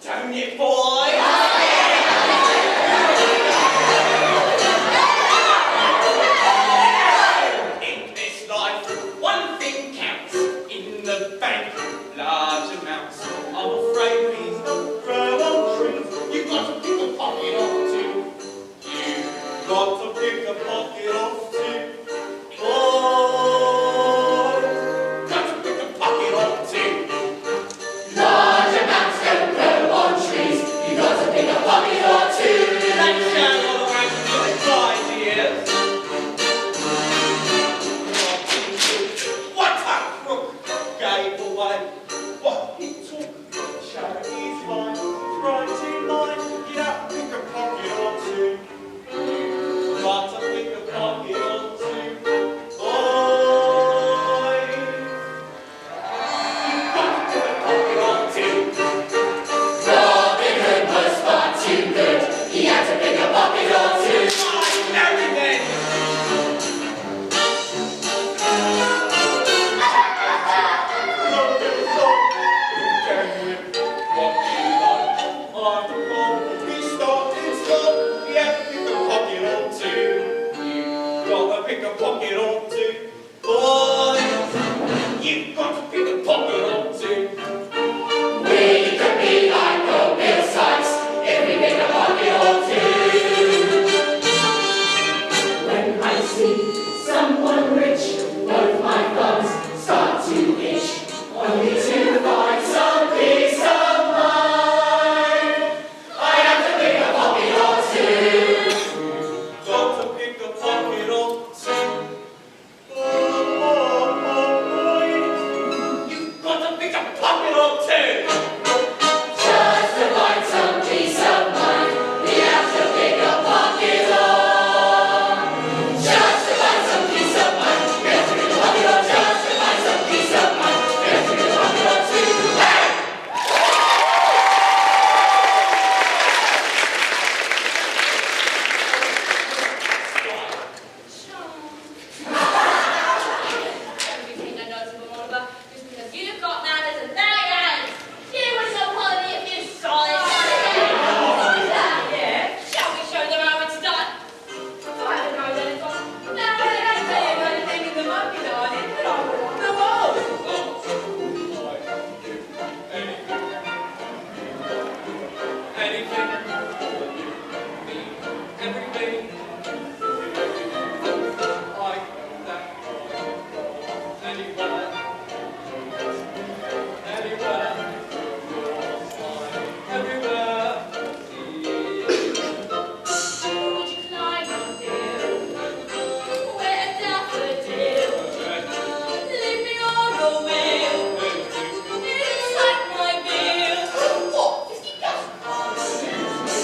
Don't it, boy? In this life, one thing counts. In the bank, large amounts. I'm afraid these don't grow on trees. You've got to pick a pocket off too. You've got to pick a pocket off too. Oh, got to pick a pocket off too. Large amounts don't grow on trees. You got to pick a pocket or two. That channel and good ideas. What a crook gave away what he took. Charity's mine, right in line. You have to pick a pocket or two. You've got to pick a pocket or two. Boy, you've got to pick a pocket or two. Robin Hood was far too good. He had to pick a pocket or two. Every day. Pick a pocket or two. Boy, you've got to pick a pocket or two. We could be like old Bill Sykes if we pick a pocket or two. When I see someone rich, both my thumbs start to itch. Only to find some peace of mind, I have to pick a pocket or two. Got to pick a pocket or two. Oh, boy, you've got to pick a pocket or two. Just to find some peace of mind, we have to pick a pocket or. Just to find some peace of mind, we have to pick a pocket or. Just to find some peace of mind, we have to pick a pocket or two. Hey! Everything I know to Oliver, just because you've got manners and they ain't. You were so quality if you saw it. Yeah. Shall we show them how it's done? I don't know then it's on. No, they ain't saying anything in the market, darling. But I'm on the wall. Anything, everything. Like that. Anywhere, everywhere. Would you climb on hill? Where a daffodil? Leave me on a wheel. It's like my bill. What? 50,000?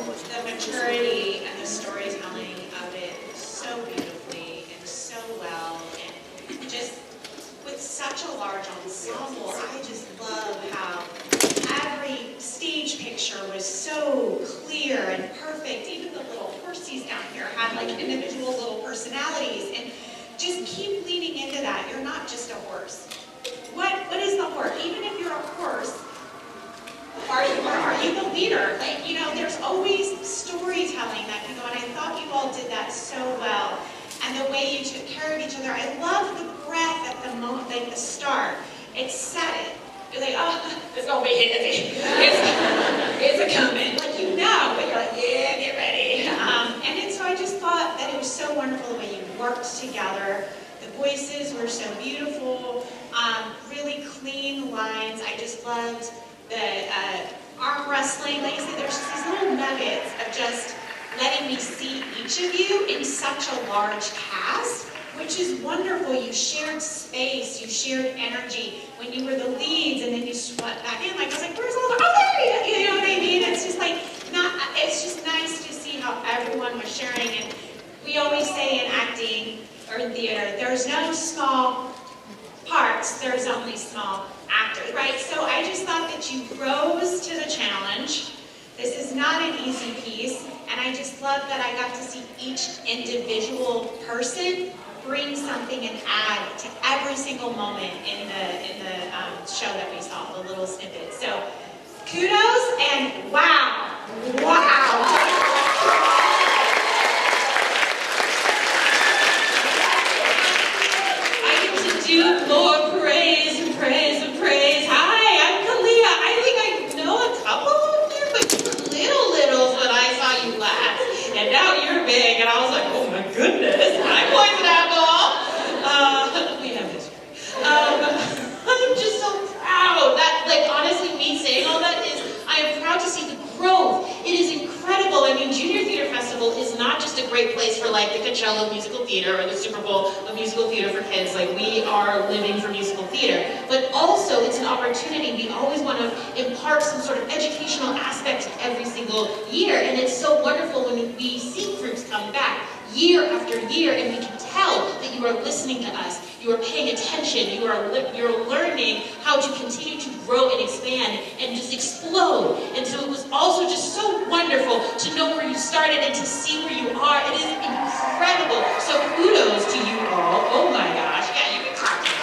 the maturity and the storytelling of it so beautifully and so well, and just with such a large ensemble. I just love how every stage picture was so clear and perfect. Even the little horsies down here had like individual little personalities, and just keep leaning into that. You're not just a horse. What is the horse? Even if you're a horse, are you the leader? Like, you know, there's always storytelling that can go, and I thought you all did that so well. And the way you took care of each other. I love the breath at the moment, like the start. It set it. You're like, oh, it's gonna be hissy. It's a coming. Like, you know, but you're like, yeah, get ready. So I just thought that it was so wonderful the way you worked together. The voices were so beautiful. Really clean lines. I just loved the arm wrestling. Like I said, there's just these little nuggets of just letting me see each of you in such a large cast, which is wonderful. You shared space, you shared energy. When you were the leads and then you swept back in, like I was like, where's all the, oh, there you know what I mean? It's just like, it's just nice to see how everyone was sharing. And we always say in acting or in theater, there's no small parts, there's only small actors, right? So I just thought that you rose to the challenge. This is not an easy piece, and I just love that I got to see each individual person bring something and add to every single moment in the show that we saw, the little snippets. So kudos and wow. I get to do more praise and praise and praise. Hi, I'm Kalia. I think I know a couple of you, but you were littles when I saw you last. And now you're big, and I was like, oh my goodness, hi, Poison Apple. We have history. I'm just so proud. That, like, honestly, me saying all that is, I am proud to see the growth. It is incredible. I mean, Junior Theater Festival is not just a great place for, like, the Coachella of musical theater or the Super Bowl of musical theater for kids. Like, we are living for musical theater. But also, it's an opportunity. We always want to impart some sort of educational aspect to every single year. And it's so wonderful when we see groups come back year after year, and we can tell that you are listening to us. You are paying attention. You're learning how to continue to grow and expand and just explode. And so it was also just so wonderful to know where you started and to see where you are. It is incredible. So kudos to you all. Oh my gosh. Yeah, you can talk to me.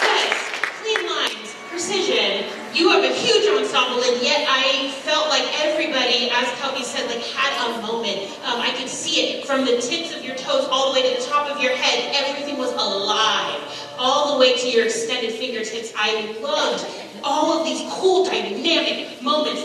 Yes, clean lines, precision. You have a huge ensemble, and yet I felt like everybody, as Kelby said, like had a moment. I could see it from the tips of your toes all the way to the top of your head. Everything was alive, all the way to your extended fingertips. I loved all of these cool, dynamic moments.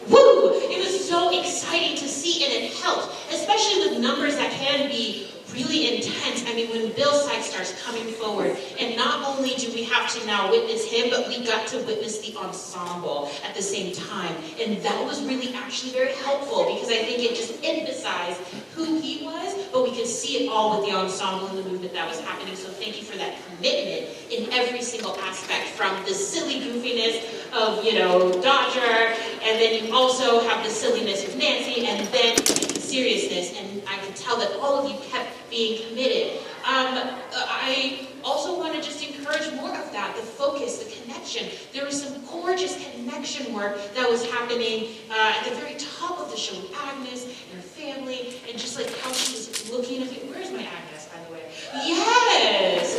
Woo! It was so exciting to see, and it helped, especially with numbers that can be really intense. I mean, when Bill's side starts coming forward, and not only do we have to now witness him, but we got to witness the ensemble at the same time. And that was really actually very helpful, because I think it just emphasized who he was, but we could see it all with the ensemble and the movement that was happening. So thank you for that commitment in every single aspect, from the silly goofiness of, you know, Dodger, and then you also have the silliness of Nancy, and then the seriousness, and I could tell that all of you kept being committed. I also want to just encourage more of that, the focus, the connection. There was some gorgeous connection work that was happening at the very top of the show with Agnes and her family, and just like how she was looking at it. Where's my Agnes, by the way? Yes!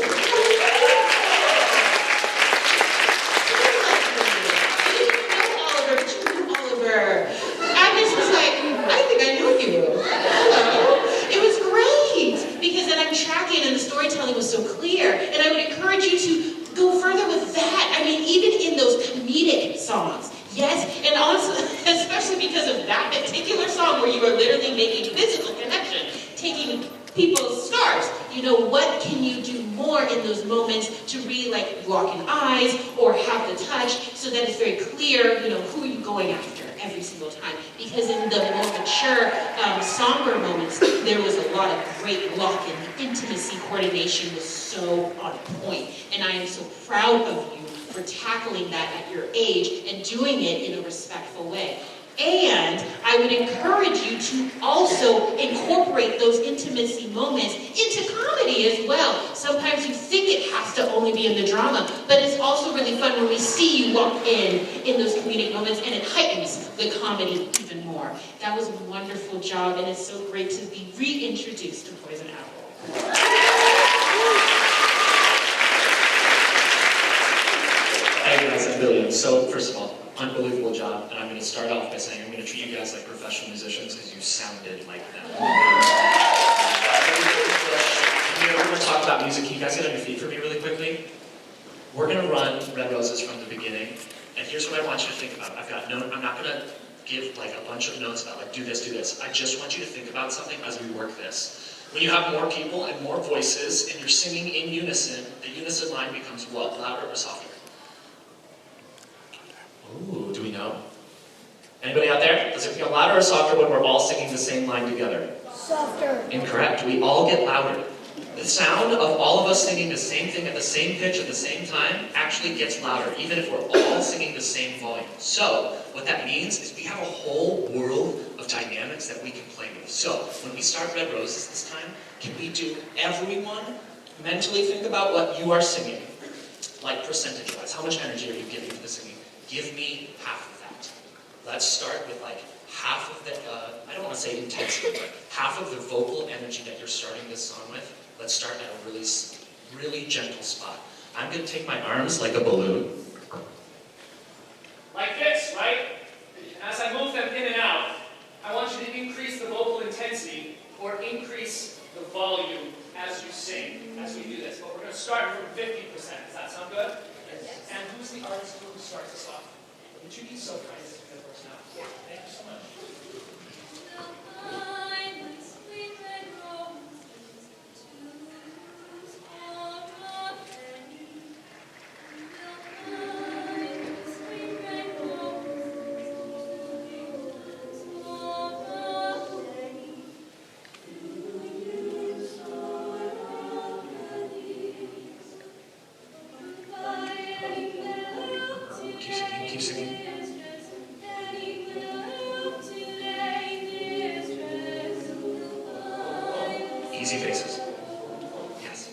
Agnes was like, I think I know you. It was great, because then I'm tracking and the storytelling was so clear. And I would encourage you to go further with that. I mean, even in those comedic songs. Yes, and also, especially because of that particular song where you are literally making physical connection, taking people's scars. You know, what can you do more in those moments to really like lock in eyes or have the touch, so that it's very clear, you know, who are you going after every single time. Because in the more mature, somber moments, there was a lot of great lock-in. The intimacy coordination was so on point. And I am so proud of you for tackling that at your age and doing it in a respectful way. And I would encourage you to also incorporate those intimacy moments into comedy as well. Sometimes you think it has to only be in the drama, but it's also really fun when we see you walk in those comedic moments, and it heightens the comedy even more. That was a wonderful job, and it's so great to be reintroduced to Poison Apple. Hey guys, I'm Billiam. So first of all, unbelievable job, and I'm going to start off by saying I'm going to treat you guys like professional musicians because you sounded like them. We're going to talk about music. Can you guys get on your feet for me really quickly? We're going to run Red Roses from the beginning, and here's what I want you to think about. I'm not going to give like a bunch of notes about like do this. I just want you to think about something as we work this. When you have more people and more voices and you're singing in unison, the unison line becomes what? Louder or softer? Ooh, do we know? Anybody out there? Does it feel louder or softer when we're all singing the same line together? Softer. Incorrect. We all get louder. The sound of all of us singing the same thing at the same pitch at the same time actually gets louder, even if we're all singing the same volume. So, what that means is we have a whole world of dynamics that we can play with. So, when we start Red Roses this time, can we do everyone mentally think about what you are singing? Like percentage-wise. How much energy are you giving to the singing? Give me half of that. Let's start with like half of the, I don't want to say intensity, but half of the vocal energy that you're starting this song with. Let's start at a really, really gentle spot. I'm going to take my arms like a balloon. Like this, right? And as I move them in and out, I want you to increase the vocal intensity or increase the volume as you sing, as we do this. But we're going to start from 50%. Does that sound good? Yes. And who's the artist who starts us off? Would you be so kind as to be the first now? Yeah. Thank you so much. Keep singing. Easy bases. Yes.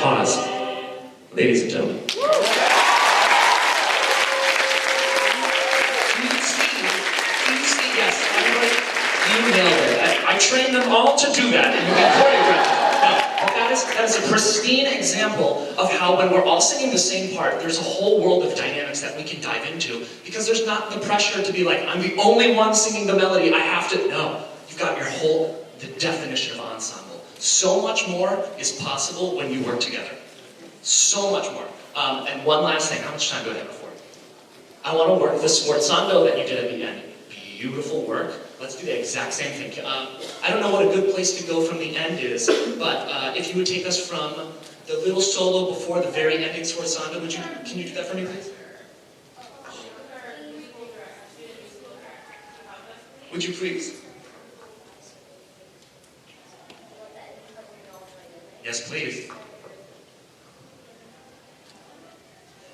Pause. Ladies and gentlemen. You see, yes, everybody, you nailed it. I trained them all to do that, and you can choreograph it. That is a pristine example of how when we're all singing the same part, there's a whole world of dynamics that we can dive into, because there's not the pressure to be like, I'm the only one singing the melody, I have to. No, you've got the definition of ensemble. So much more is possible when you work together. So much more. And one last thing, how much time do I have before? I want to work the sforzando that you did at the end. Beautiful work. Let's do the exact same thing. I don't know what a good place to go from the end is, but if you would take us from the little solo before the very ending sforzando, can you do that for me, please? Would you please? Yes, please.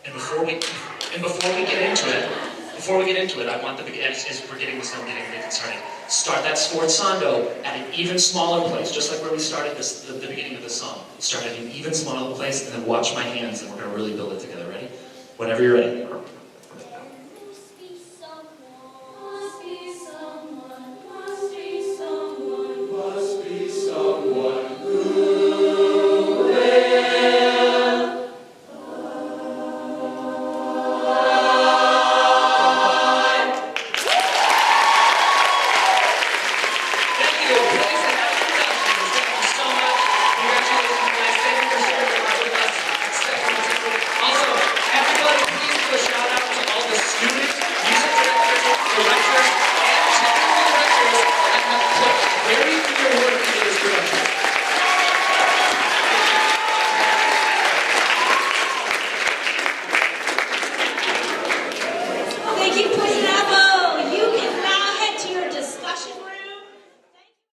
And before we get into it, I want the beginning, as we're getting this done, getting started. Start that sforzando at an even smaller place, just like where we started the beginning of the song. Start at an even smaller place, and then watch my hands, and we're going to really build it together. Ready? Whenever you're ready. put very